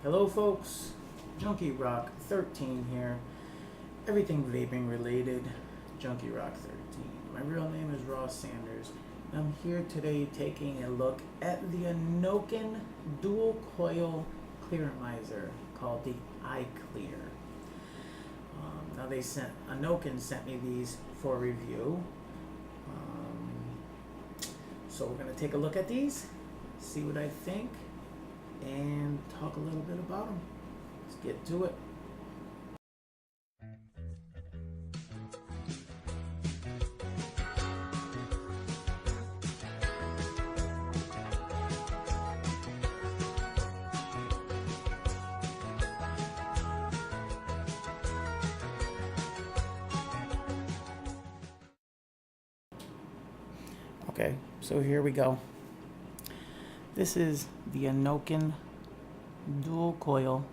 Hello folks, Junkie Rock 13 here. Everything vaping related, Junkie Rock 13. My real name is Ross Sanders. And I'm here today taking a look at the Innokin Dual-Coil Clearomizer called the iClear. Now Innokin sent me these for review. So we're going to take a look at these, see what I think, and talk a little bit about them. Let's get to it. Okay, so here we go. This is the Innokin Dual-Coil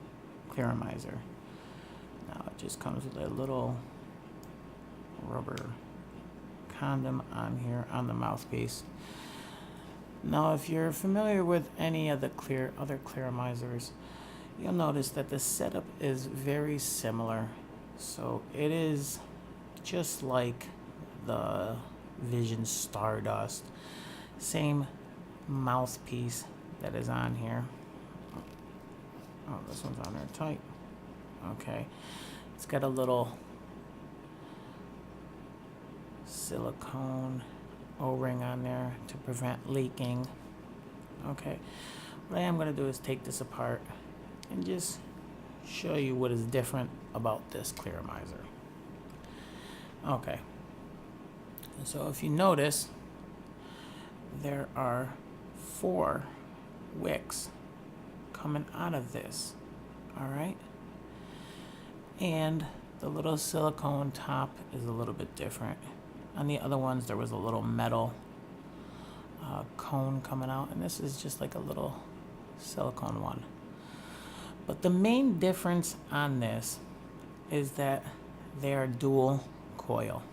Clearomizer. Now it just comes with a little rubber condom on here on the mouthpiece. Now if you're familiar with any of the other clearomizers, you'll notice that the setup is very similar. So it is just like the Vision Stardust, same mouthpiece that is on here. Oh, this one's on there tight. Okay, it's got a little silicone O-ring on there to prevent leaking. Okay, what I am going to do is take this apart and just show you what is different about this clearomizer. Okay, so if you notice, there are 4 wicks coming out of this, all right? And the little silicone top is a little bit different. On the other ones, there was a little metal cone coming out, and this is just like a little silicone one. But the main difference on this is that they are dual coil,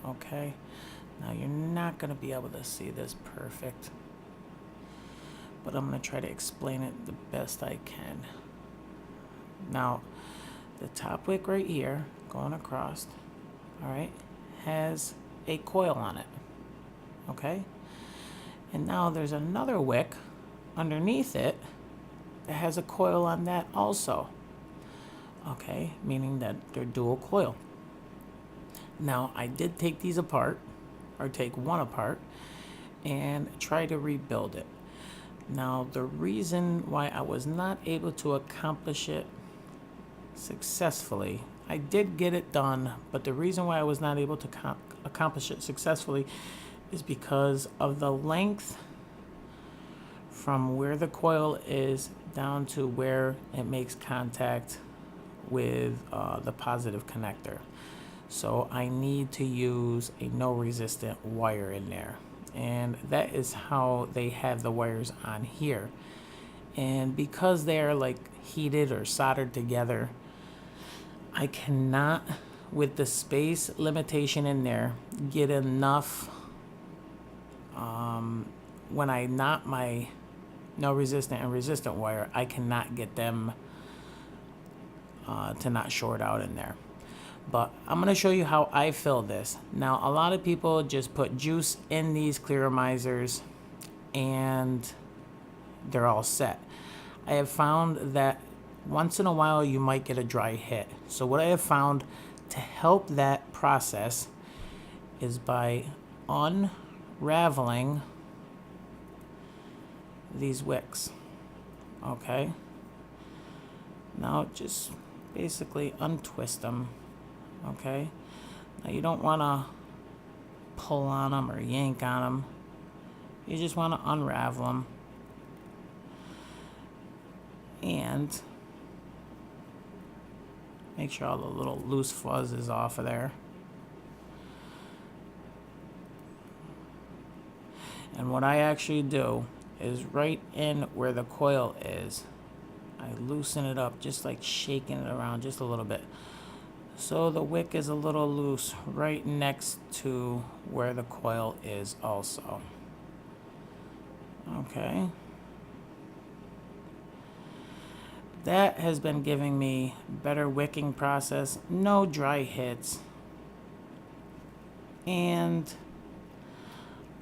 okay? Now you're not going to be able to see this perfect, but I'm going to try to explain it the best I can. Now, the top wick right here, going across, all right, has a coil on it, okay? And now there's another wick underneath it that has a coil on that also, okay? Meaning that they're dual coil. Now, I did take these apart, or take one apart, and try to rebuild it. Now, the reason why I was not able to accomplish it successfully, I did get it done, but the reason why I was not able to accomplish it successfully is because of the length from where the coil is down to where it makes contact with the positive connector. So I need to use a no resistant wire in there, and that is how they have the wires on here. And because they're like heated or soldered together, I cannot, with the space limitation in there, get enough when I knot my no resistant and resistant wire, I cannot get them to not short out in there. But I'm going to show you how I fill this. Now, a lot of people just put juice in these clearomizers and they're all set. I have found that once in a while you might get a dry hit. So what I have found to help that process is by unraveling these wicks. Okay? Now just basically untwist them. Okay, now you don't want to pull on them or yank on them. You just want to unravel them and make sure all the little loose fuzz is off of there. And what I actually do is right in where the coil is, I loosen it up, just like shaking it around just a little bit. So the wick is a little loose right next to where the coil is also. Okay. that has been giving me better wicking process, no dry hits, and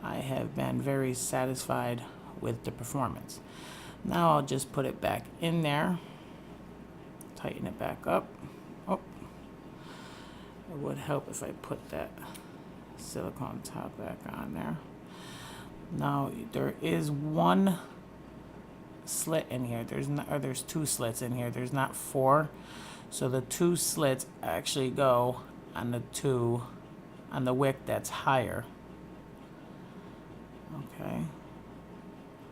I have been very satisfied with the performance. Now I'll just put it back in there, tighten it back up. Oh, it would help if I put that silicone top back on there. Now there is one slit in here. There's two slits in here. There's not four. So the two slits actually go on the wick that's higher. Okay.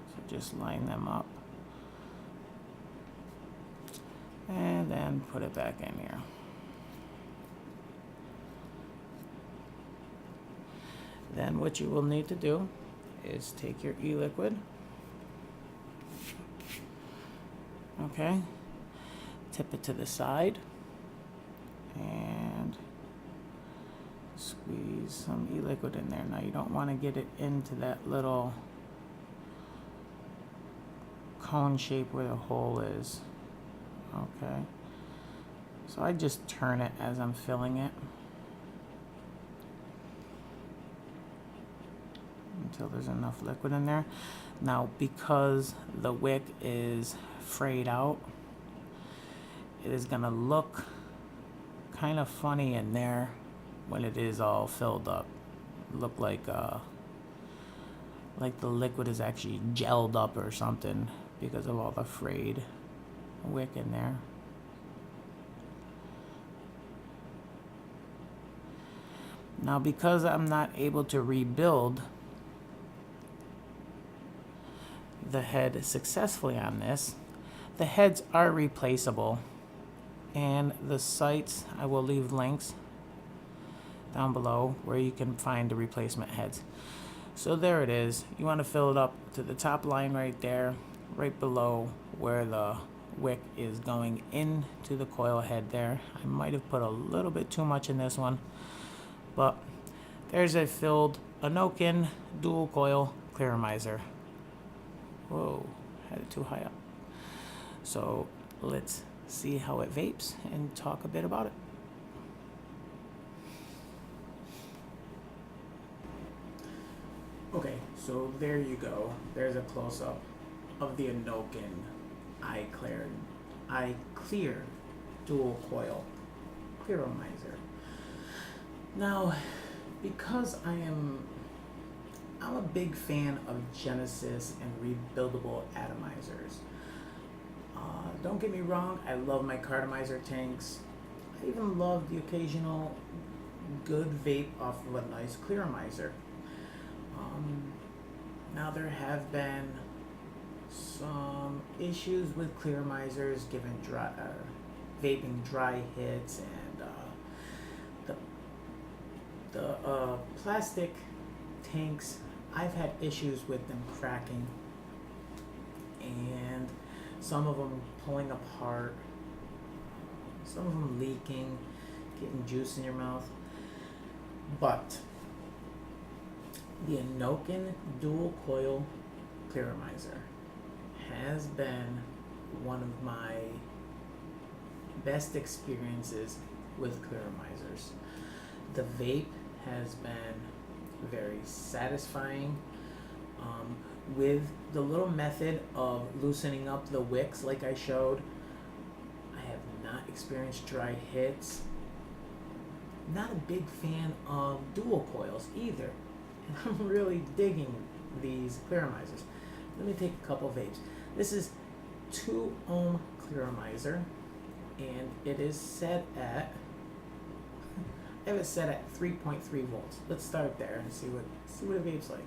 So just line them up. And then put it back in here. Then what you will need to do is take your e-liquid, okay, tip it to the side, and squeeze some e-liquid in there. Now you don't want to get it into that little cone shape where the hole is, okay. So I just turn it as I'm filling it until there's enough liquid in there. Now because the wick is frayed out, it is gonna look kind of funny in there when it is all filled up. Look like the liquid is actually gelled up or something because of all the frayed wick in there. Now because I'm not able to rebuild the head successfully on this, the heads are replaceable, and the sites, I will leave links down below where you can find the replacement heads. So there it is. You want to fill it up to the top line right there, right below where the wick is going into the coil head there. I might have put a little bit too much in this one, but there's a filled Innokin Dual-Coil Clearomizer. Whoa, had it too high up. So let's see how it vapes and talk a bit about it. Okay, so there you go. There's a close-up of the Innokin iClear Dual-Coil Clearomizer. Now, because I'm a big fan of Genesis and rebuildable atomizers. Don't get me wrong, I love my cartomizer tanks. I even love the occasional good vape off of a nice clearomizer. Now there have been some issues with clearomizers given vaping dry hits, and the plastic tanks, I've had issues with them cracking and some of them pulling apart, some of them leaking, getting juice in your mouth. But the Innokin Dual-Coil Clearomizer has been one of my best experiences with clearomizers. The vape has been very satisfying. With the little method of loosening up the wicks like I showed, I have not experienced dry hits. Not a big fan of dual coils either, and I'm really digging these clearomizers. Let me take a couple vapes. This is 2 ohm clearomizer, and it is set at, I have it set at 3.3 volts. Let's start there and see what a vape's like.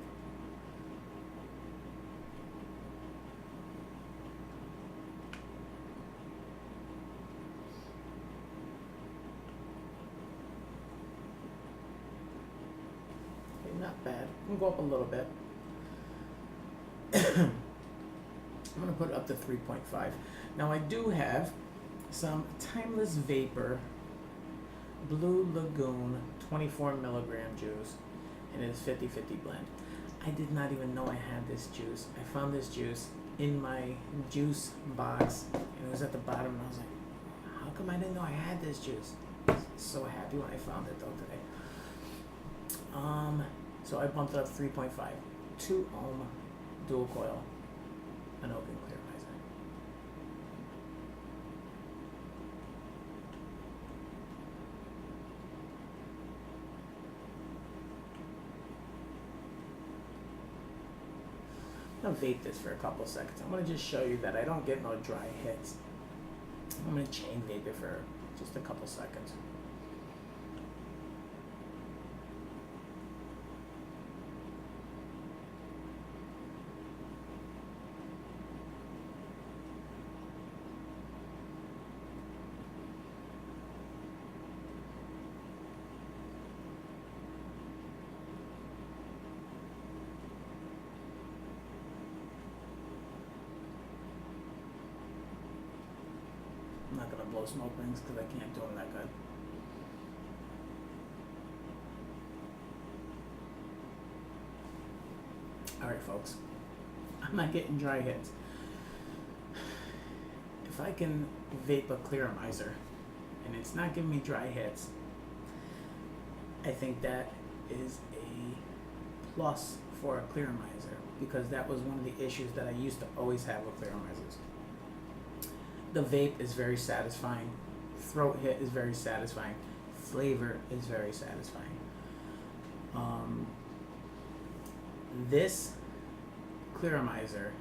Okay, not bad. I'm gonna go up a little bit. I'm gonna put it up to 3.5. Now I do have some Timeless Vapor Blue Lagoon 24 milligram juice, and it is 50-50 blend. I did not even know I had this juice. I found this juice in my juice box, and it was at the bottom, and I was like, how come I didn't know I had this juice? I was so happy when I found it though today. So I bumped it up 3.5, 2 ohm dual coil Innokin Clearomizer. I'm gonna vape this for a couple seconds. I'm gonna just show you that I don't get no dry hits. I'm gonna chain vape it for just a couple seconds. I'm not gonna blow smoke rings because I can't do them that good. Alright folks, I'm not getting dry hits. If I can vape a clearomizer and it's not giving me dry hits, I think that is a plus for a clearomizer, because that was one of the issues that I used to always have with clearomizers. The vape is very satisfying, throat hit is very satisfying, flavor is very satisfying. This clearomizer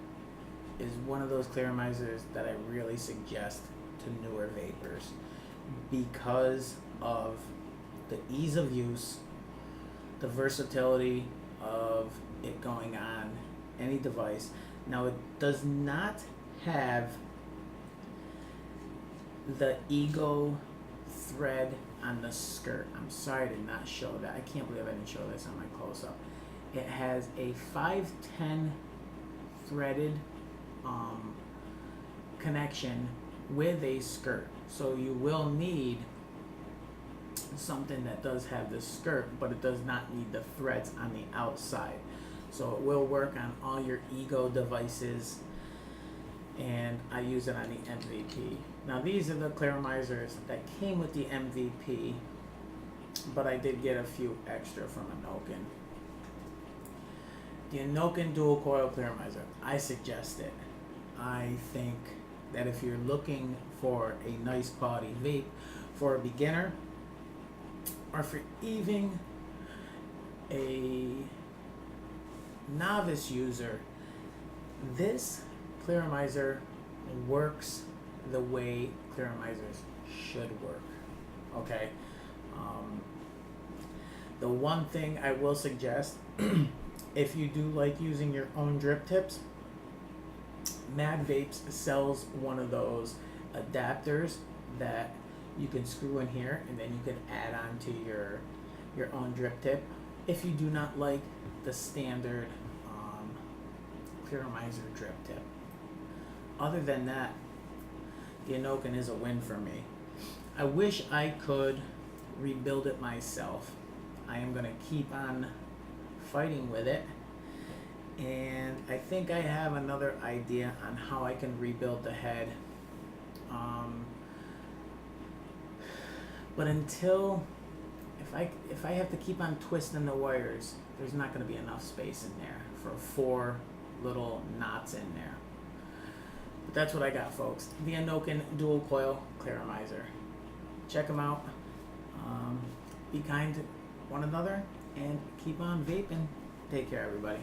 is one of those clearomizers that I really suggest to newer vapors because of the ease of use, the versatility of it going on any device. Now, it does not have the Ego thread on the skirt. I'm sorry I did not show that. I can't believe I didn't show this on my close-up. It has a 510 threaded connection with a skirt. So you will need something that does have the skirt, but it does not need the threads on the outside. So it will work on all your Ego devices, and I use it on the MVP. Now these are the clearomizers that came with the MVP, but I did get a few extra from Innokin. The Innokin Dual-Coil Clearomizer, I suggest it. I think that if you're looking for a nice quality vape for a beginner, or for even a novice user, this clearomizer works the way clearomizers should work. Okay. The one thing I will suggest, if you do like using your own drip tips, Mad Vapes sells one of those adapters that you can screw in here, and then you can add on to your own drip tip if you do not like the standard clearomizer drip tip. Other than that, the Innokin is a win for me. I wish I could rebuild it myself. I am going to keep on fighting with it, and I think I have another idea on how I can rebuild the head. But until, if I have to keep on twisting the wires, there's not going to be enough space in there for 4 little knots in there. But that's what I got, folks. The Innokin Dual-Coil Clearomizer. Check them out. Be kind to one another and keep on vaping. Take care, everybody.